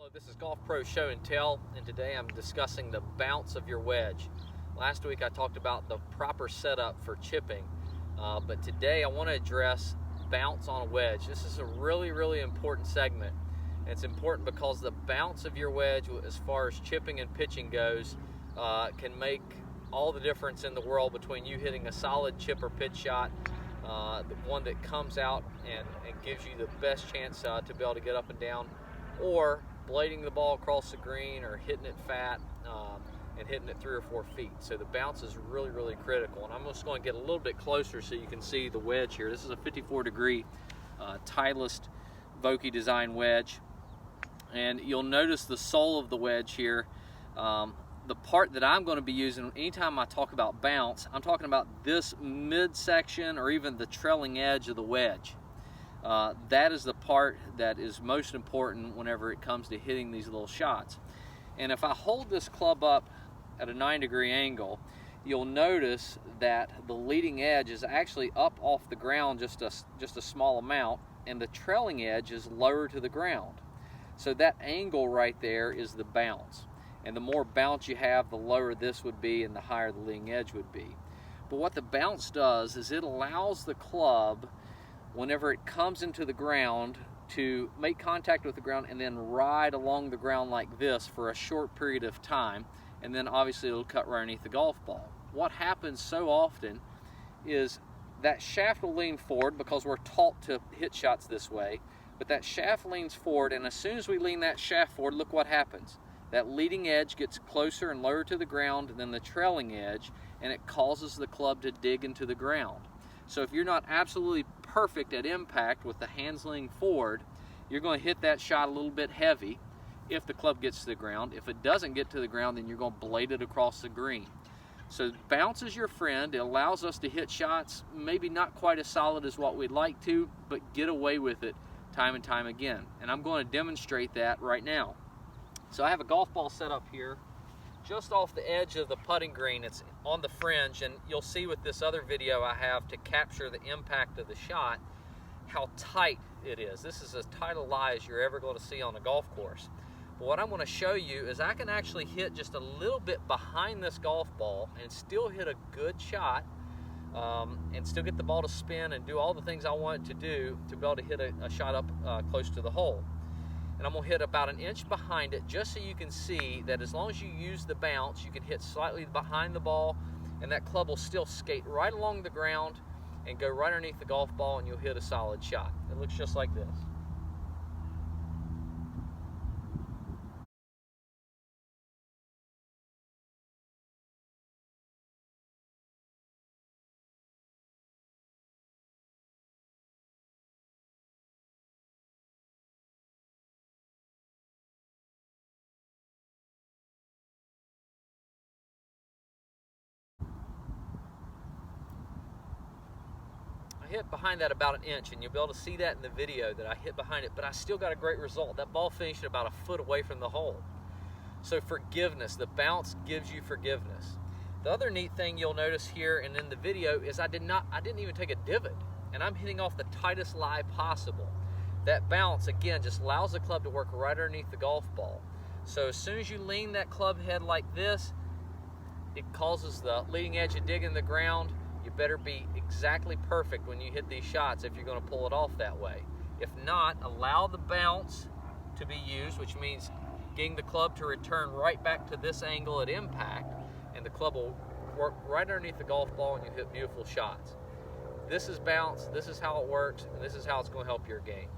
Hello, this is Golf Pro Show and Tell, and today I'm discussing the bounce of your wedge. Last week I talked about the proper setup for chipping, but today I want to address bounce on a wedge. This is a really important segment. And it's important because the bounce of your wedge, as far as chipping and pitching goes, can make all the difference in the world between you hitting a solid chip or pitch shot, the one that comes out and gives you the best chance to be able to get up and down, or blading the ball across the green or hitting it fat and hitting it 3 or 4 feet. So the bounce is really critical. And I'm just going to get a little bit closer so you can see the wedge here. This is a 54-degree Titleist Vokey design wedge. And you'll notice the sole of the wedge here. The part that I'm going to be using anytime I talk about bounce, I'm talking about this midsection or even the trailing edge of the wedge. That is the part that is most important whenever it comes to hitting these little shots. And if I hold this club up at a 9-degree angle, you'll notice that the leading edge is actually up off the ground just a small amount, and the trailing edge is lower to the ground. So that angle right there is the bounce. And the more bounce you have, the lower this would be and the higher the leading edge would be. But what the bounce does is it allows the club, whenever it comes into the ground, to make contact with the ground and then ride along the ground like this for a short period of time, and then obviously it'll cut right underneath the golf ball. What happens so often is that shaft will lean forward because we're taught to hit shots this way, but that shaft leans forward, and as soon as we lean that shaft forward, look what happens. That leading edge gets closer and lower to the ground than the trailing edge, and it causes the club to dig into the ground. So if you're not absolutely perfect at impact with the hands leaning forward, you're going to hit that shot a little bit heavy if the club gets to the ground. If it doesn't get to the ground, then you're going to blade it across the green. So bounce is your friend. It allows us to hit shots maybe not quite as solid as what we'd like to, but get away with it time and time again. And I'm going to demonstrate that right now. So I have a golf ball set up here just off the edge of the putting green. It's on the fringe, and you'll see with this other video I have to capture the impact of the shot how tight it is. This is as tight a lie as you're ever going to see on a golf course. But what I'm going to show you is I can actually hit just a little bit behind this golf ball and still hit a good shot, and still get the ball to spin and do all the things I want it to do to be able to hit a shot up close to the hole. And I'm going to hit about an inch behind it, just so you can see that as long as you use the bounce, you can hit slightly behind the ball, and that club will still skate right along the ground and go right underneath the golf ball, and you'll hit a solid shot. It looks just like this. I hit behind that about an inch, and you'll be able to see that in the video that I hit behind it, but I still got a great result. That ball finished about a foot away from the hole. So forgiveness, the bounce gives you forgiveness. The other neat thing you'll notice here and in the video is I didn't even take a divot, and I'm hitting off the tightest lie possible. That bounce, again, just allows the club to work right underneath the golf ball. So as soon as you lean that club head like this, it causes the leading edge to dig in the ground. You better be exactly perfect when you hit these shots if you're going to pull it off that way. If not, allow the bounce to be used, which means getting the club to return right back to this angle at impact, and the club will work right underneath the golf ball and you hit beautiful shots. This is bounce, this is how it works, and this is how it's going to help your game.